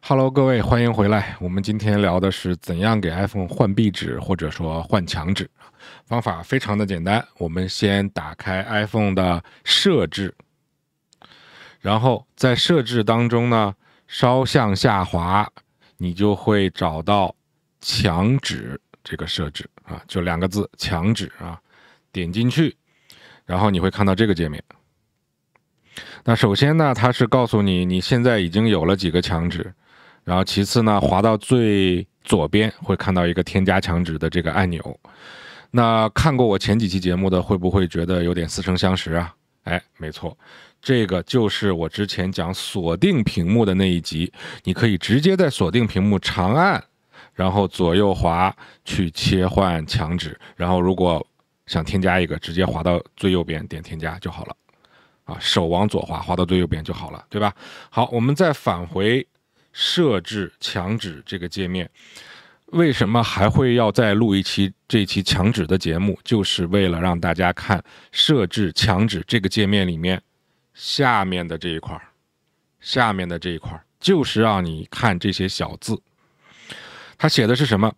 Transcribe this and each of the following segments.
Hello，各位，欢迎回来。我们今天聊的是怎样给 iPhone 换壁纸，或者说换墙纸。方法非常的简单，我们先打开 iPhone 的设置，然后在设置当中呢，稍向下滑，你就会找到墙纸这个设置啊，就2个字，墙纸啊，点进去，然后你会看到这个界面。那首先呢，它是告诉你你现在已经有了几个墙纸。然后其次呢，滑到最左边会看到一个添加墙纸的这个按钮。那看过我前几期节目的会不会觉得有点似曾相识啊？哎，没错，这个就是我之前讲锁定屏幕的那一集，你可以直接在锁定屏幕长按，然后左右滑去切换墙纸，然后如果想添加一个，直接滑到最右边点添加就好了。啊，手往左滑，滑到最右边就好了，对吧？好，我们再返回设置墙纸这个界面，为什么还会要再录这一期墙纸的节目？就是为了让大家看设置墙纸这个界面里面下面的这一块，就是让你看这些小字。它写的是什么？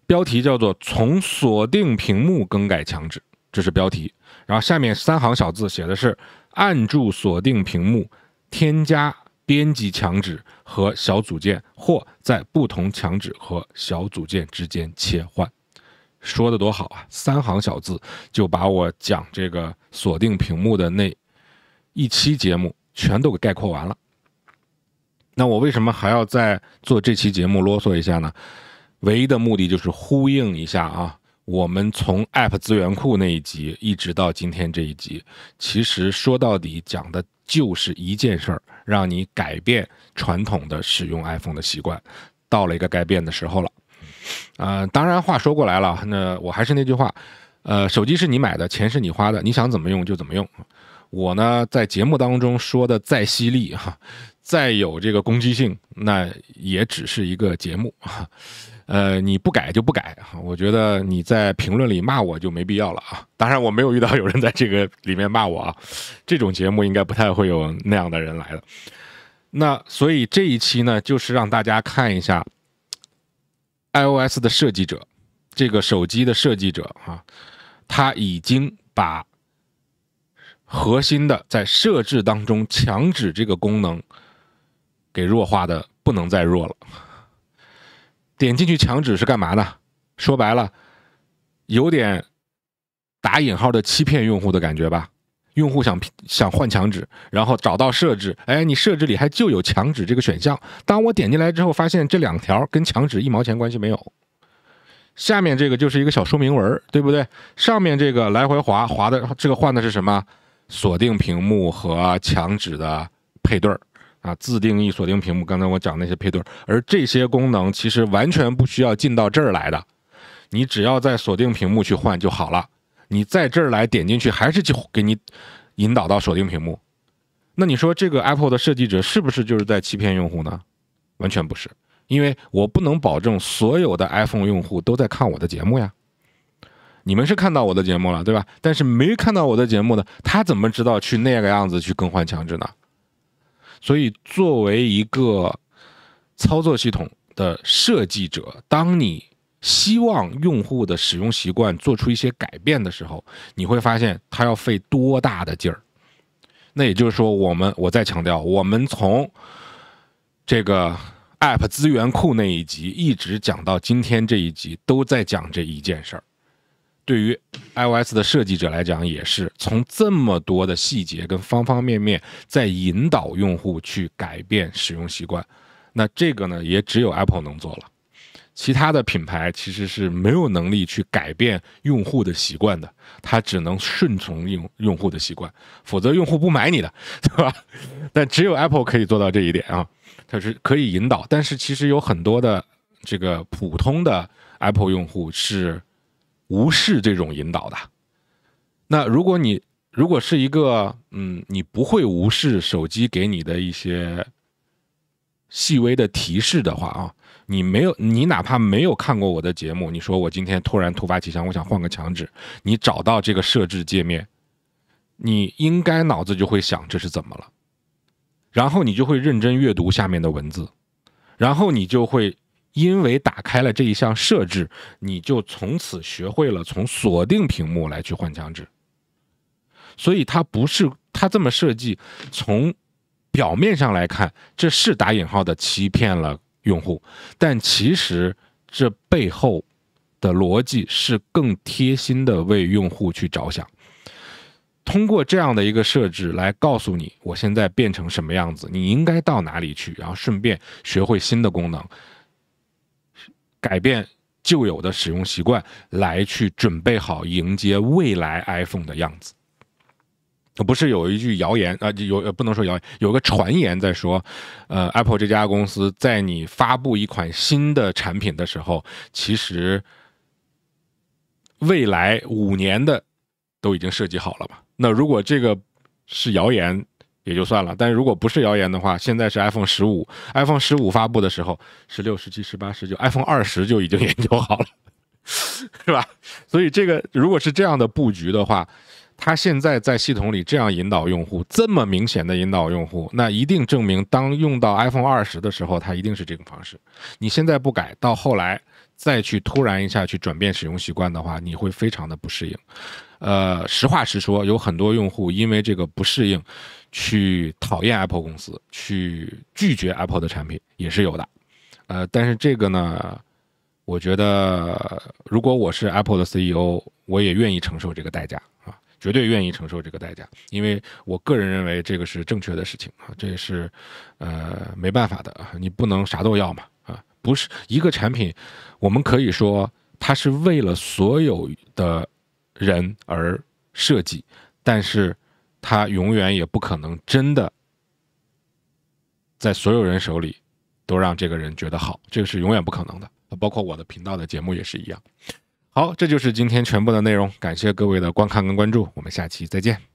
标题叫做从锁定屏幕更改墙纸，这是标题。然后下面3行小字写的是按住锁定屏幕添加编辑墙纸和小组件，或在不同墙纸和小组件之间切换。说的多好啊！3行小字就把我讲这个锁定屏幕的那一期节目全都给概括完了。那我为什么还要再做这期节目啰嗦一下呢？唯一的目的就是呼应一下啊，我们从 App 资源库那一集一直到今天这一集，其实说到底讲的就是一件事儿，让你改变传统的使用 iPhone 的习惯，到了一个该变的时候了。当然话说过来了，那我还是那句话，手机是你买的，钱是你花的，你想怎么用就怎么用。我呢，在节目当中说的再犀利哈，再有这个攻击性，那也只是一个节目。你不改就不改，我觉得你在评论里骂我就没必要了啊。当然我没有遇到有人在这个里面骂我啊，这种节目应该不太会有那样的人来的。那所以这一期呢，就是让大家看一下 iOS 的设计者，这个手机的设计者啊，他已经把核心的在设置当中墙纸这个功能给弱化的不能再弱了。点进去墙纸是干嘛呢？说白了，有点打引号的欺骗用户的感觉吧。用户想换墙纸，然后找到设置，哎，你设置里还就有墙纸这个选项。当我点进来之后，发现这2条跟墙纸1毛钱关系没有。下面这个就是一个小说明文，对不对？上面这个来回滑的这个换的是什么？锁定屏幕和墙纸的配对啊，自定义锁定屏幕，刚才我讲那些配对，而这些功能其实完全不需要进到这儿来的，你只要在锁定屏幕去换就好了。你在这儿来点进去，还是就给你引导到锁定屏幕。那你说这个 Apple 的设计者是不是就是在欺骗用户呢？完全不是，因为我不能保证所有的 iPhone 用户都在看我的节目呀。你们是看到我的节目了，对吧？但是没看到我的节目的，他怎么知道去那个样子去更换墙纸呢？所以作为一个操作系统的设计者，当你希望用户的使用习惯做出一些改变的时候，你会发现它要费多大的劲儿。那也就是说，我再强调，我们从这个 App 资源库那一集一直讲到今天这一集，都在讲这一件事儿。对于 iOS 的设计者来讲，也是从这么多的细节跟方方面面在引导用户去改变使用习惯。那这个呢，也只有 Apple 能做了，其他的品牌其实是没有能力去改变用户的习惯的，它只能顺从用户的习惯，否则用户不买你的，对吧？但只有 Apple 可以做到这一点啊，它是可以引导。但是其实有很多的这个普通的 Apple 用户是无视这种引导的。那如果是一个你不会无视手机给你的一些细微的提示的话啊，你哪怕没有看过我的节目，你说我今天突发奇想，我想换个墙纸，你找到这个设置界面，你应该脑子就会想这是怎么了，然后你就会认真阅读下面的文字，然后你就会因为打开了这一项设置，你就从此学会了从锁定屏幕来去换墙纸。所以它不是，它这么设计，从表面上来看，这是打引号的欺骗了用户，但其实这背后的逻辑是更贴心的为用户去着想。通过这样的一个设置来告诉你，我现在变成什么样子，你应该到哪里去，然后顺便学会新的功能，改变旧有的使用习惯，来去准备好迎接未来 iPhone 的样子。不是有一句谣言不能说谣言，有个传言在说，Apple 这家公司在你发布一款新的产品的时候，其实未来5年的都已经设计好了嘛。那如果这个是谣言也就算了，但如果不是谣言的话，现在是 iPhone 15，iPhone 15发布的时候，16、17、18、19 ，iPhone 20就已经研究好了，是吧？所以这个如果是这样的布局的话，他现在在系统里这样引导用户，这么明显的引导用户，那一定证明当用到 iPhone 20的时候，它一定是这种方式。你现在不改，到后来再去突然一下去转变使用习惯的话，你会非常的不适应。实话实说，有很多用户因为这个不适应，去讨厌 Apple 公司，去拒绝 Apple 的产品，也是有的。但是这个呢，我觉得如果我是 Apple 的 CEO， 我也愿意承受这个代价啊。绝对愿意承受这个代价，因为我个人认为这个是正确的事情啊，这也是没办法的啊，你不能啥都要嘛啊，不是一个产品，我们可以说它是为了所有的人而设计，但是它永远也不可能真的在所有人手里都让这个人觉得好，这个是永远不可能的，包括我的频道的节目也是一样。好，这就是今天全部的内容，感谢各位的观看跟关注，我们下期再见。